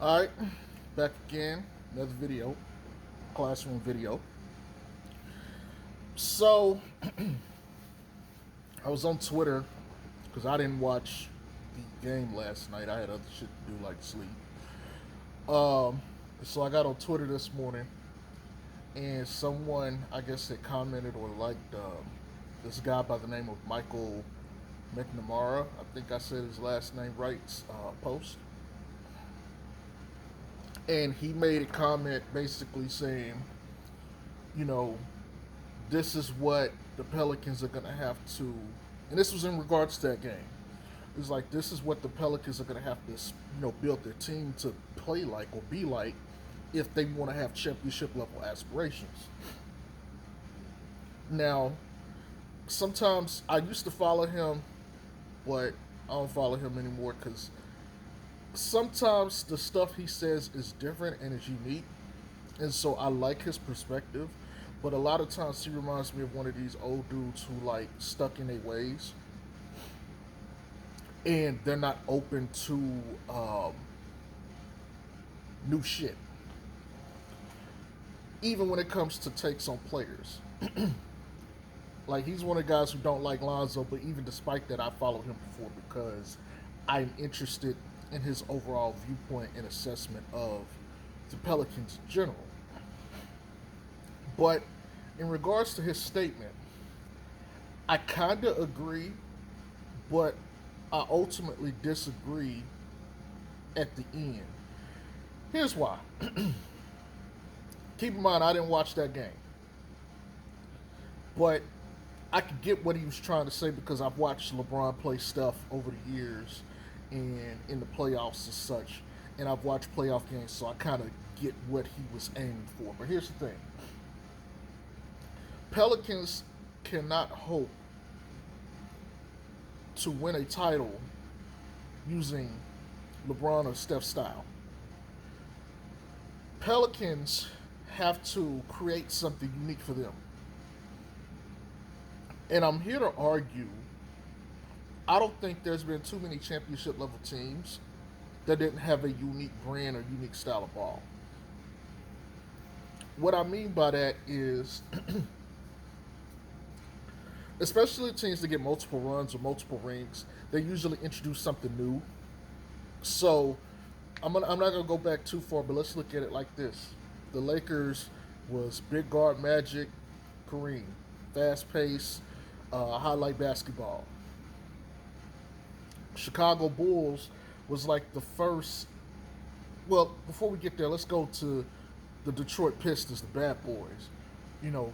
All right, back again, another video, classroom video. So I was on Twitter because I didn't watch the game last night. I had other shit to do like sleep. Um, so I got on Twitter this morning, and someone I guess had commented or liked this guy by the name of Michael McNamara. I think I said his last name right. Post, and he made a comment basically saying, you know, this is what the Pelicans are going to have to, and this was in regards to that game. It's like this is what the Pelicans are going to have to, build their team to play like or be like if they want to have championship level aspirations. Now, sometimes I used to follow him, but I don't follow him anymore because sometimes the stuff he says is different and is unique, and so I like his perspective. But a lot of times he reminds me of one of these old dudes who like stuck in their ways, and they're not open to new shit, even when it comes to takes on players. Like he's one of the guys who don't like Lonzo, but even despite that, I followed him before because I'm interested in his overall viewpoint and assessment of the Pelicans in general. But in regards to his statement, I kind of agree, but I ultimately disagree at the end. Here's why. Keep in mind, I didn't watch that game, but I could get what he was trying to say because I've watched LeBron play stuff over the years and in the playoffs and such, and I've watched playoff games, so I kind of get what he was aiming for. But here's the thing: Pelicans cannot hope to win a title using LeBron or Steph style. Pelicans have to create something unique for them. And I'm here to argue I don't think there's been too many championship level teams that didn't have a unique brand or unique style of ball. What I mean by that is, especially teams that get multiple runs or multiple rings, they usually introduce something new. So I'm not gonna go back too far, but let's look at it like this: the Lakers was big guard Magic, Kareem, fast pace, highlight basketball. Chicago Bulls was like the first. Well, before we get there, let's go to the Detroit Pistons, the Bad Boys. You know,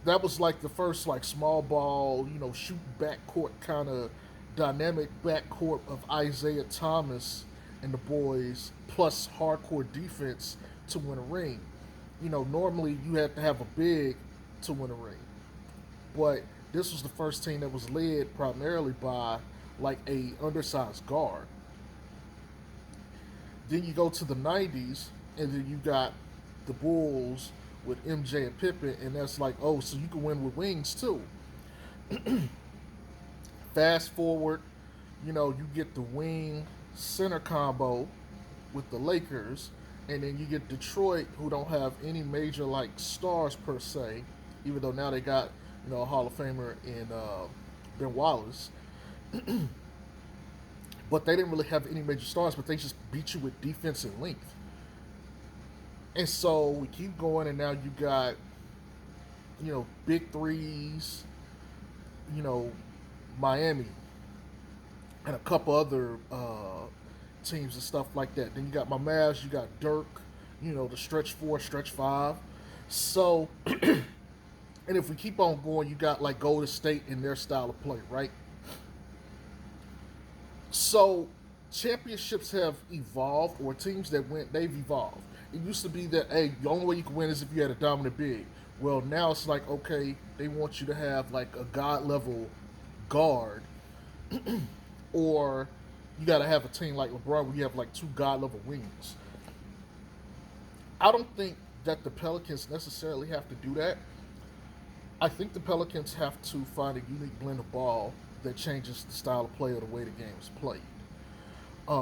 that was like the first like small ball, shoot backcourt kind of dynamic backcourt of Isaiah Thomas and the boys plus hardcore defense to win a ring. Normally you have to have a big to win a ring, but this was the first team that was led primarily by like a undersized guard. Then you go to the '90s, and then you got the Bulls with MJ and Pippen, and that's like, oh, so you can win with wings too. Fast forward, you get the wing center combo with the Lakers, and then you get Detroit, who don't have any major like stars per se, even though now they got a Hall of Famer in Ben Wallace, but they didn't really have any major stars, but they just beat you with defense and length. And so we keep going, and now you got big threes, you know Miami, and a couple other teams and stuff like that. Then you got my Mavs, you got Dirk, the stretch four, stretch five. So, and if we keep on going, you got like Golden State in their style of play, right? So, championships have evolved, or teams that win, they've evolved. It used to be that, hey, the only way you can win is if you had a dominant big. Well, now it's like, okay, they want you to have like a god level guard, or you got to have a team like LeBron where you have like two god level wings. I don't think that the Pelicans necessarily have to do that. I think the Pelicans have to find a unique blend of ball that changes the style of play or the way the game is played.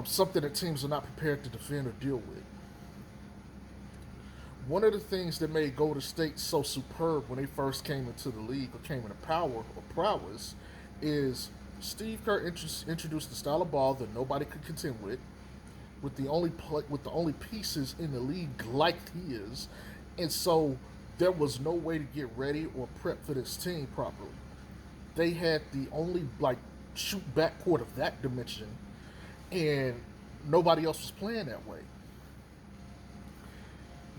something that teams are not prepared to defend or deal with. One of the things that made Golden State so superb when they first came into the league or came into power or prowess is Steve Kerr introduced the style of ball that nobody could contend with the only pieces in the league like he is, and so there was no way to get ready or prep for this team properly. They had the only like shoot backcourt of that dimension, and nobody else was playing that way.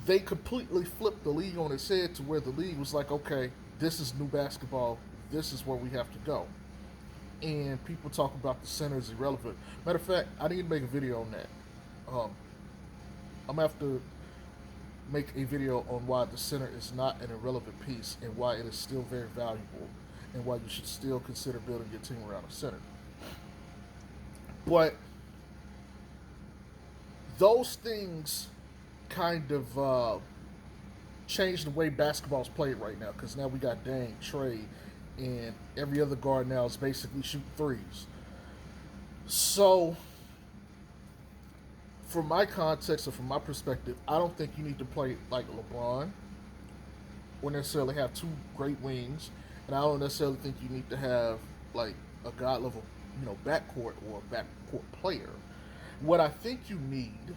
They completely flipped the league on its head to where the league was like, okay, this is new basketball. This is where we have to go. And people talk about the center is irrelevant. Matter of fact, I need to make a video on that. Um, I'm gonna have to make a video on why the center is not an irrelevant piece and why it is still very valuable and why you should still consider building your team around a center. But those things kind of changed the way basketball is played right now because now we got Dame, Trey, and every other guard now is basically shooting threes. So, from my context or from my perspective, I don't think you need to play like LeBron or necessarily have two great wings, and I don't necessarily think you need to have like a god level, backcourt or a backcourt player. What I think you need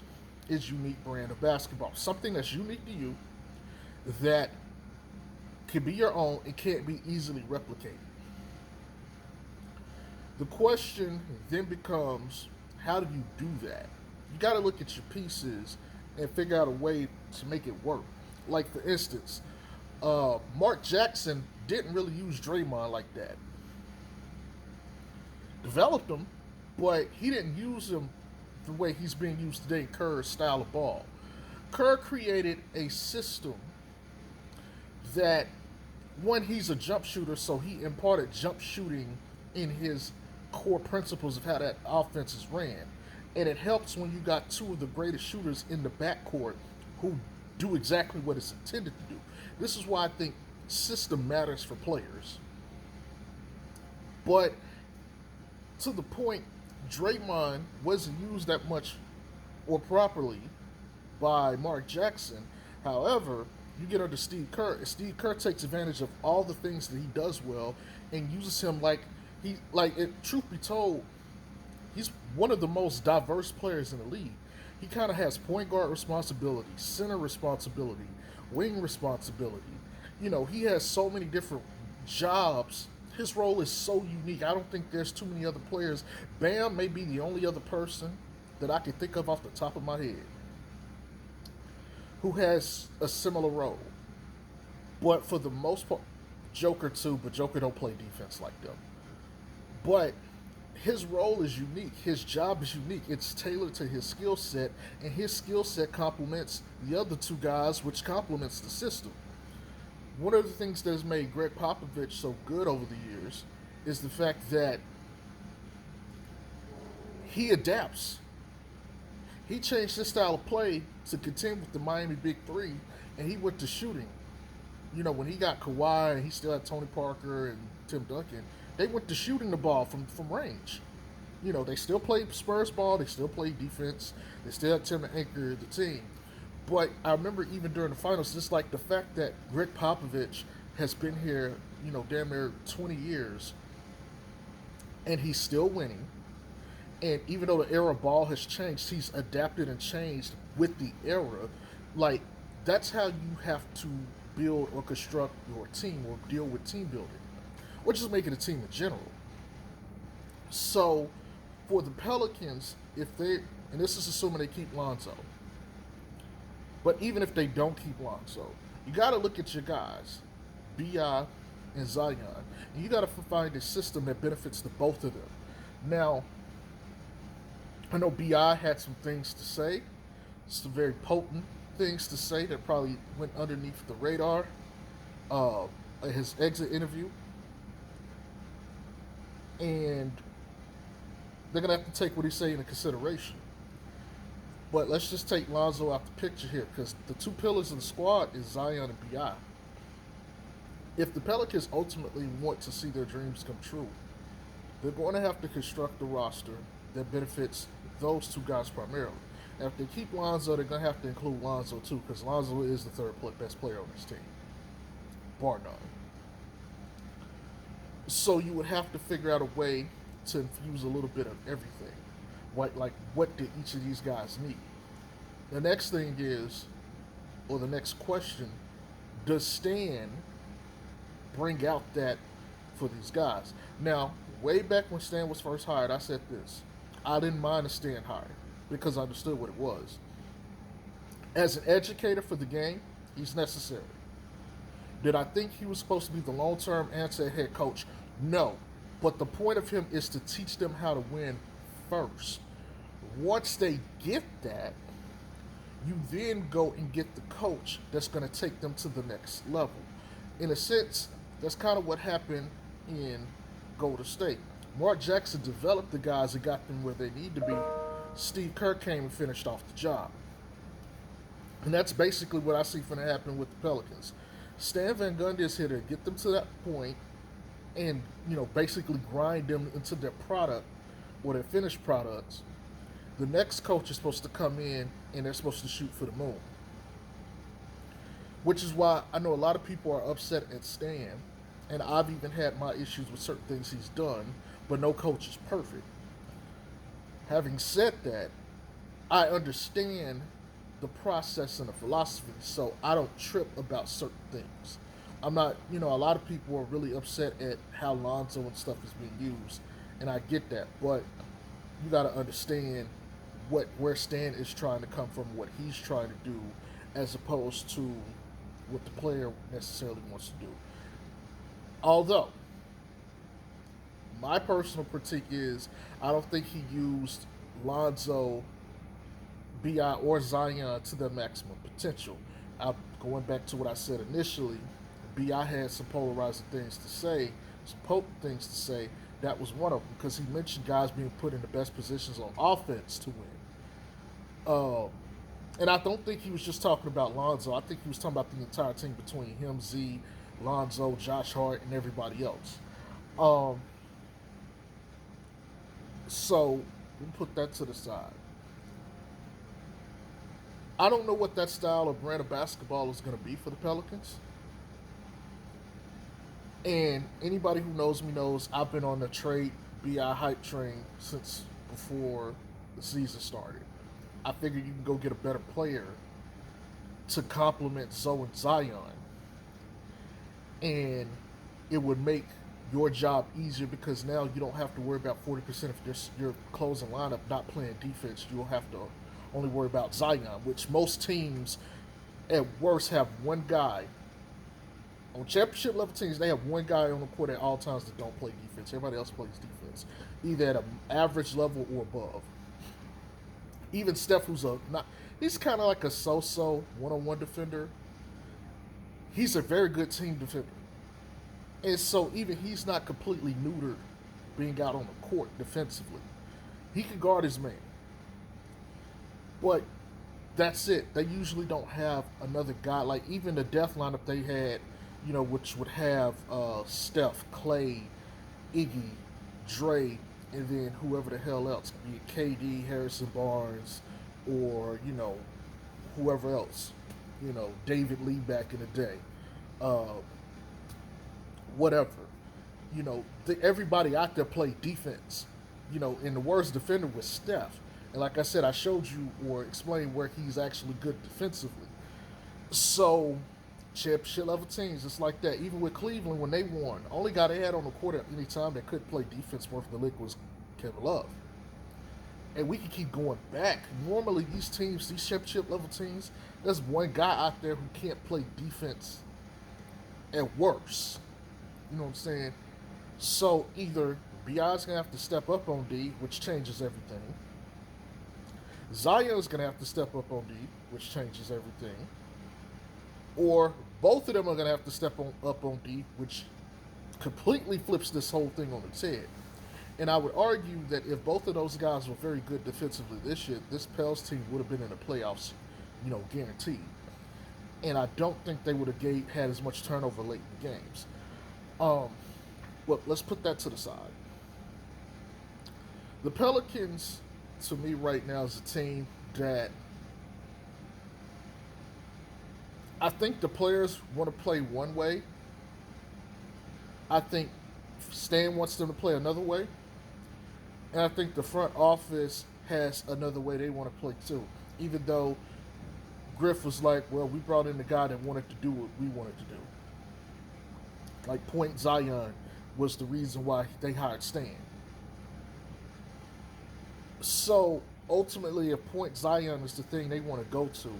is unique brand of basketball, something that's unique to you that can be your own and can't be easily replicated. The question then becomes, how do you do that? You got to look at your pieces and figure out a way to make it work. Like for instance, Mark Jackson didn't really use Draymond like that. Developed him, but he didn't use him the way he's being used today in Kerr's style of ball. Kerr created a system that, one, he's a jump shooter, so he imparted jump shooting in his core principles of how that offense is ran. And it helps when you got two of the greatest shooters in the backcourt who do exactly what it's intended to do. This is why I think system matters for players. But to the point, Draymond wasn't used that much or properly by Mark Jackson. However, you get under Steve Kerr, and Steve Kerr takes advantage of all the things that he does well and uses him truth be told, he's one of the most diverse players in the league. He kind of has point guard responsibility, center responsibility, wing responsibility. He has so many different jobs. His role is so unique. I don't think there's too many other players. Bam may be the only other person that I can think of off the top of my head who has a similar role. But for the most part, Joker too, but Joker don't play defense like them. But his role is unique. His job is unique. It's tailored to his skill set, and his skill set complements the other two guys, which complements the system. One of the things that has made Greg Popovich so good over the years is the fact that he adapts. He changed his style of play to contend with the Miami Big Three, and he went to shooting. When he got Kawhi and he still had Tony Parker and Tim Duncan, they went to shooting the ball from range. They still played Spurs ball, they still played defense, they still had Tim to anchor the team. But I remember even during the finals, just like the fact that Greg Popovich has been here, damn near 20 years, and he's still winning. And even though the era of ball has changed, he's adapted and changed with the era. Like, that's how you have to build or construct your team or deal with team building, or just making a team in general. So, for the Pelicans, and this is assuming they keep Lonzo, but even if they don't keep Lonzo, you got to look at your guys, B.I. and Zion, and you got to find a system that benefits the both of them. Now, I know B.I. had some things to say, some very potent things to say that probably went underneath the radar. His exit interview, and they're gonna have to take what he's saying into consideration. But let's just take Lonzo out the picture here, because the two pillars of the squad is Zion and Bi. If the Pelicans ultimately want to see their dreams come true, they're going to have to construct a roster that benefits those two guys primarily. And if they keep Lonzo, they're going to have to include Lonzo too, because Lonzo is the third best player on this team, bar none. So you would have to figure out a way to infuse a little bit of everything. What did each of these guys need? The next thing is, or the next question, does Stan bring out that for these guys? Now, way back when Stan was first hired, I said this. I didn't mind a Stan hire because I understood what it was. As an educator for the game, he's necessary. Did I think he was supposed to be the long-term answer at head coach? No. But the point of him is to teach them how to win first. Once they get that, you then go and get the coach that's going to take them to the next level. In a sense, that's kind of what happened in Golden State. Mark Jackson developed the guys and got them where they need to be. Steve Kerr came and finished off the job. And that's basically what I see going to happen with the Pelicans. Stan Van Gundy is here to get them to that point and, basically grind them into their product or their finished products. The next coach is supposed to come in and they're supposed to shoot for the moon. Which is why I know a lot of people are upset at Stan, and I've even had my issues with certain things he's done, but no coach is perfect. Having said that, I understand the process and the philosophy, so I don't trip about certain things. I'm not, a lot of people are really upset at how Lonzo and stuff is being used, and I get that, but you got to understand where Stan is trying to come from, what he's trying to do, as opposed to what the player necessarily wants to do. Although, my personal critique is I don't think he used Lonzo, BI, or Zion to their maximum potential. Going back to what I said initially, BI had some polarizing things to say, some potent things to say. That was one of them because he mentioned guys being put in the best positions on offense to win. And I don't think he was just talking about Lonzo. I think he was talking about the entire team between him, Z, Lonzo, Josh Hart, and everybody else. So we put that to the side. I don't know what that style or brand of basketball is going to be for the Pelicans. And anybody who knows me knows I've been on the trade BI hype train since before the season started. I figured you can go get a better player to complement Zoe and Zion. And it would make your job easier because now you don't have to worry about 40% of your closing lineup not playing defense. You'll have to only worry about Zion, which most teams at worst have one guy. On championship level teams, they have one guy on the court at all times that don't play defense. Everybody else plays defense, either at an average level or above. Even Steph, he's kind of like a so-so one-on-one defender. He's a very good team defender. And so even he's not completely neutered being out on the court defensively. He can guard his man. But that's it. They usually don't have another guy. Like even the death lineup they had, which would have Steph, Clay, Iggy, Dre, and then whoever the hell else, be it KD, Harrison Barnes, or, whoever else, David Lee back in the day, whatever. Everybody out there played defense, and the worst defender was Steph. And like I said, I showed you or explained where he's actually good defensively. So, championship level teams, it's like that. Even with Cleveland, when they won, only guy they had on the court at any time that could play defense worth the lick was Kevin Love. And we can keep going back. Normally, these championship level teams, there's one guy out there who can't play defense at worst. You know what I'm saying? So either BI's going to have to step up on D, which changes everything. Zion's going to have to step up on D, which changes everything. Or both of them are going to have to step up on D, which completely flips this whole thing on its head. And I would argue that if both of those guys were very good defensively this year, this Pels team would have been in the playoffs, guaranteed. And I don't think they would have had as much turnover late in the games. Well, let's put that to the side. The Pelicans to me right now is a team that I think the players want to play one way. I think Stan wants them to play another way. And I think the front office has another way they want to play too. Even though Griff was like, well, we brought in the guy that wanted to do what we wanted to do. Like Point Zion was the reason why they hired Stan. So ultimately, if Point Zion is the thing they want to go to,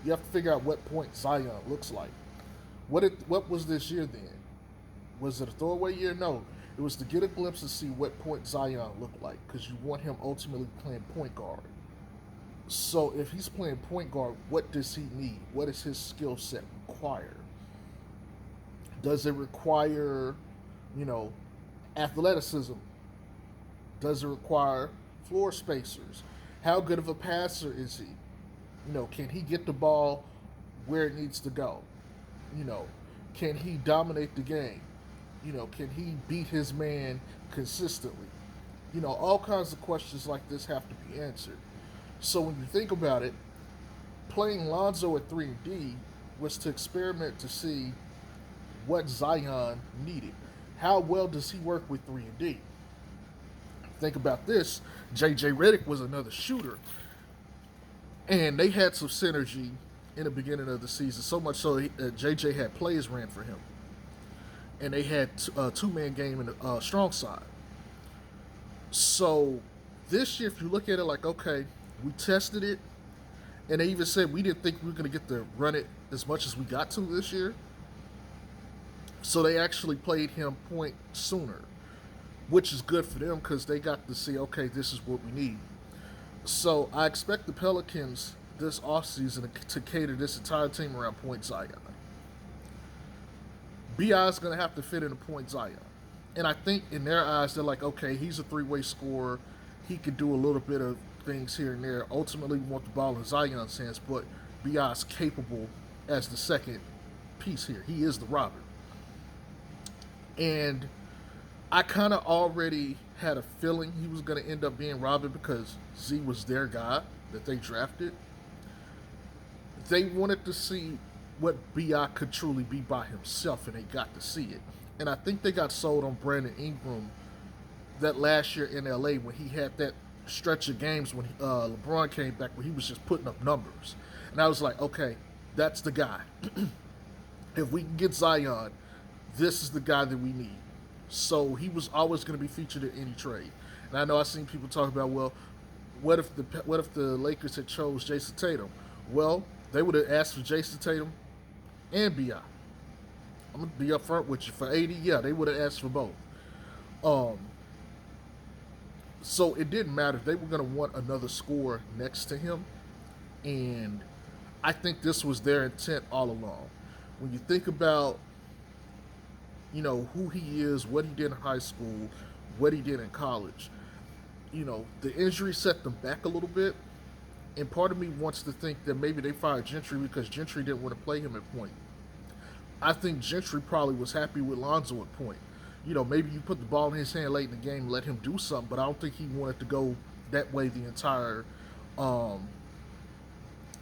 you have to figure out what Point Zion looks like. What was this year then? Was it a throwaway year? No. It was to get a glimpse and see what Point Zion looked like because you want him ultimately playing point guard. So if he's playing point guard, what does he need? What does his skill set require? Does it require, you know, athleticism? Does it require floor spacers? How good of a passer is he? You know, can he get the ball where it needs to go? You know, can he dominate the game? You know, can he beat his man consistently? You know, all kinds of questions like this have to be answered. So when you think about it, playing Lonzo at 3 and D was to experiment to see what Zion needed. How well does he work with 3 and D? Think about this. JJ Redick was another shooter. And they had some synergy in the beginning of the season, so much so JJ had plays ran for him. And they had a two-man game in the strong side. So this year, if you look at it like, okay, we tested it, and they even said we didn't think we were going to get to run it as much as we got to this year. So they actually played him point sooner, which is good for them because they got to see, okay, this is what we need. So I expect the Pelicans this offseason to cater this entire team around Point Zion. B.I. is going to have to fit in a Point Zion. And I think in their eyes, they're like, okay, he's a three-way scorer. He can do a little bit of things here and there. Ultimately, we want the ball in Zion's hands, but B.I. is capable as the second piece here. He is the robber. And I kind of already had a feeling he was going to end up being Robin because Z was their guy that they drafted. They wanted to see what B.I. could truly be by himself, and they got to see it. And I think they got sold on Brandon Ingram that last year in L.A. when he had that stretch of games when LeBron came back where he was just putting up numbers. And I was like, okay, that's the guy. If we can get Zion, this is the guy that we need. So he was always going to be featured in any trade. And I know I've seen people talk about, well, what if the Lakers had chose Jason Tatum? Well, they would have asked for Jason Tatum and B.I. I'm going to be upfront with you. For 80, yeah, they would have asked for both. So it didn't matter. They were going to want another scorer next to him. And I think this was their intent all along. When you think about, you know, who he is, what he did in high school, what he did in college, you know, the injury set them back a little bit. And part of me wants to think that maybe they fired Gentry because Gentry didn't want to play him at point. I think Gentry probably was happy with Lonzo at point. You know, maybe you put the ball in his hand late in the game, let him do something, but I don't think he wanted to go that way the entire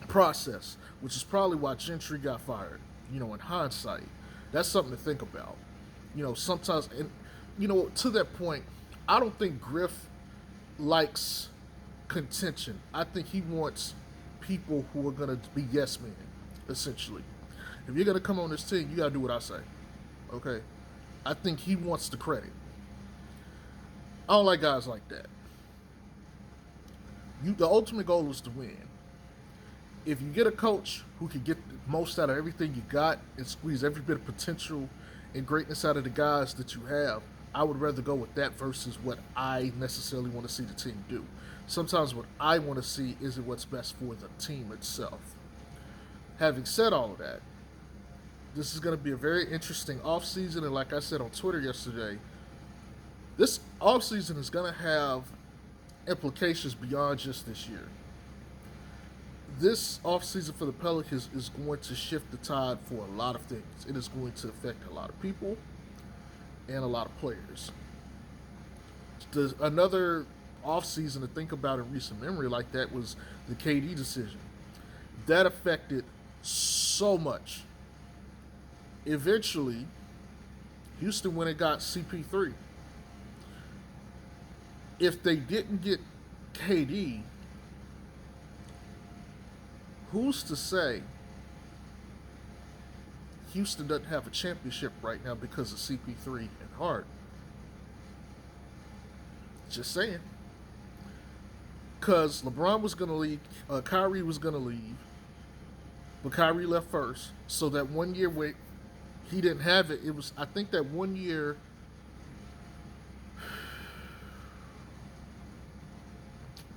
process, which is probably why Gentry got fired, you know, in hindsight. That's something to think about. You know, sometimes, and, you know, to that point, I don't think Griff likes contention. I think he wants people who are going to be yes men, essentially. If you're going to come on this team, you got to do what I say. Okay? I think he wants the credit. I don't like guys like that. The ultimate goal is to win. If you get a coach who can get the most out of everything you got and squeeze every bit of potential and greatness out of the guys that you have, I would rather go with that versus what I necessarily want to see the team do. Sometimes what I want to see isn't what's best for the team itself. Having said all of that, this is going to be a very interesting offseason, and like I said on Twitter yesterday, this offseason is going to have implications beyond just this year. This offseason for the Pelicans is going to shift the tide for a lot of things. It is going to affect a lot of people and a lot of players. Another offseason to think about in recent memory like that was the KD decision. That affected so much. Eventually, Houston went and got CP3. If they didn't get KD, who's to say Houston doesn't have a championship right now because of CP3 and Hart? Just saying. Because LeBron was going to leave, Kyrie was going to leave, but Kyrie left first. So that 1 year wait, he didn't have it. It was, I think, that 1 year.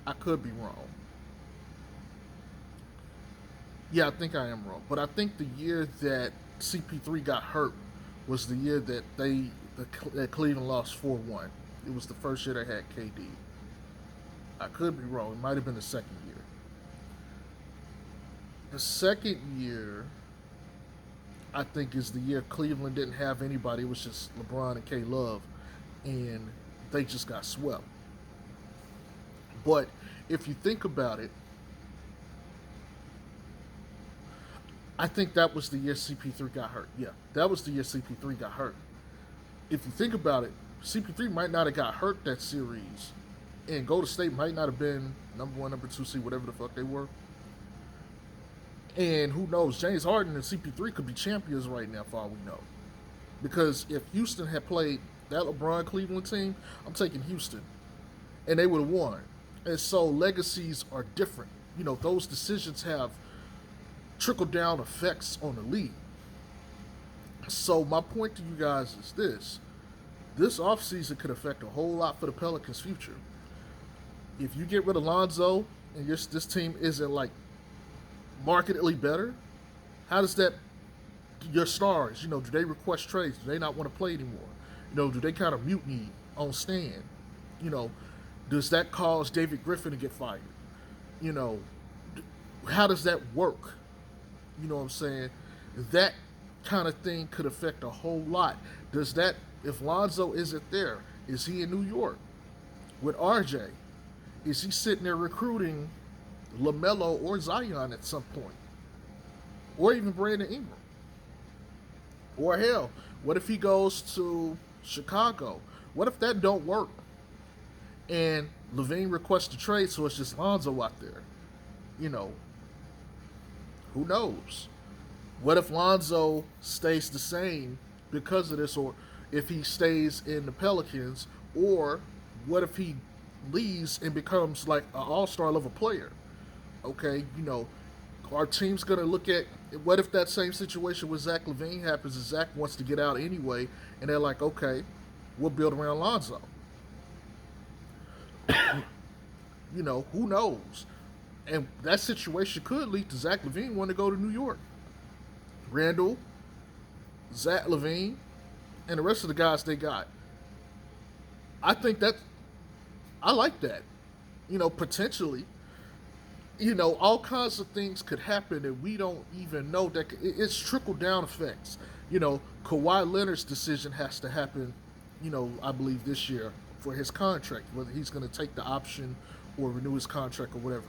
I could be wrong. Yeah, I think I am wrong. But I think the year that CP3 got hurt was the year that that Cleveland lost 4-1. It was the first year they had KD. I could be wrong. It might have been the second year. The second year, I think, is the year Cleveland didn't have anybody. It was just LeBron and K Love, and they just got swept. But if you think about it, I think that was the year CP3 got hurt. Yeah, that was the year CP3 got hurt. If you think about it, CP3 might not have got hurt that series, and Golden State might not have been number 1, number 2 seed, whatever the fuck they were. And who knows, James Harden and CP3 could be champions right now for all we know. Because if Houston had played that LeBron Cleveland team, I'm taking Houston. And they would have won. And so legacies are different. You know, those decisions have trickle-down effects on the league. So my point to you guys is this. This offseason could affect a whole lot for the Pelicans' future. If you get rid of Lonzo and this team isn't, like, markedly better, how does that, your stars, you know, do they request trades? Do they not want to play anymore? You know, do they kind of mutiny on stand? You know, does that cause David Griffin to get fired? You know, how does that work? You know what I'm saying? That kind of thing could affect a whole lot. Does that, if Lonzo isn't there, is he in New York with RJ? Is he sitting there recruiting LaMelo or Zion at some point? Or even Brandon Ingram? Or hell, what if he goes to Chicago? What if that don't work? And LaVine requests a trade, so it's just Lonzo out there. You know, who knows? What if Lonzo stays the same because of this, or if he stays in the Pelicans, or what if he leaves and becomes like an all-star level player? Okay, you know, our team's going to look at, what if that same situation with Zach LaVine happens and Zach wants to get out anyway, and they're like, okay, we'll build around Lonzo. You know, who knows? And that situation could lead to Zach LaVine wanting to go to New York. Randall, Zach LaVine, and the rest of the guys they got. I think that, I like that. You know, potentially. You know, all kinds of things could happen and we don't even know that. It's trickle-down effects. You know, Kawhi Leonard's decision has to happen, you know, I believe this year for his contract, whether he's going to take the option or renew his contract or whatever.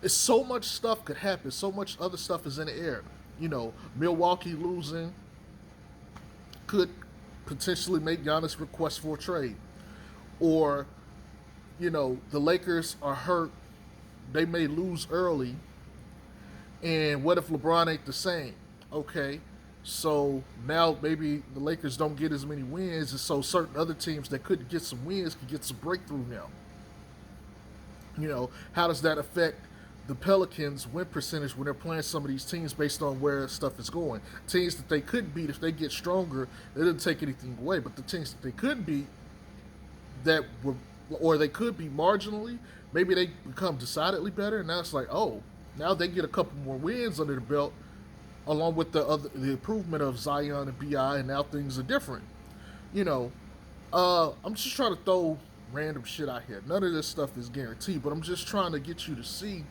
It's so much stuff could happen. So much other stuff is in the air. You know, Milwaukee losing could potentially make Giannis request for a trade. Or, you know, the Lakers are hurt. They may lose early. And what if LeBron ain't the same? Okay, so now maybe the Lakers don't get as many wins, and so certain other teams that couldn't get some wins could get some breakthrough now. You know, how does that affect the Pelicans' win percentage when they're playing some of these teams based on where stuff is going? Teams that they could beat, if they get stronger, it doesn't take anything away. But the teams that they could beat, that were, or they could be marginally, maybe they become decidedly better, and now it's like, oh, now they get a couple more wins under the belt, along with the improvement of Zion and BI, and now things are different. You know, I'm just trying to throw random shit out here. None of this stuff is guaranteed, but I'm just trying to get you to see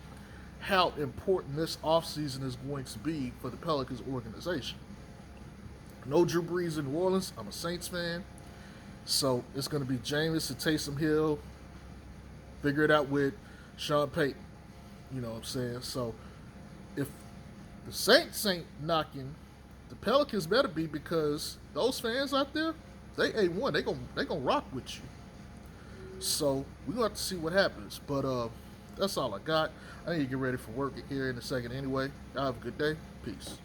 how important this offseason is going to be for the Pelicans organization. No Drew Brees in New Orleans. I'm a Saints fan. So it's going to be Jameis and Taysom Hill. Figure it out with Sean Payton. You know what I'm saying? So if the Saints ain't knocking, the Pelicans better be, because those fans out there, they A1. They gonna rock with you. So we're gonna have to see what happens. But that's all I got. I need to get ready for work here in a second anyway. Y'all have a good day. Peace.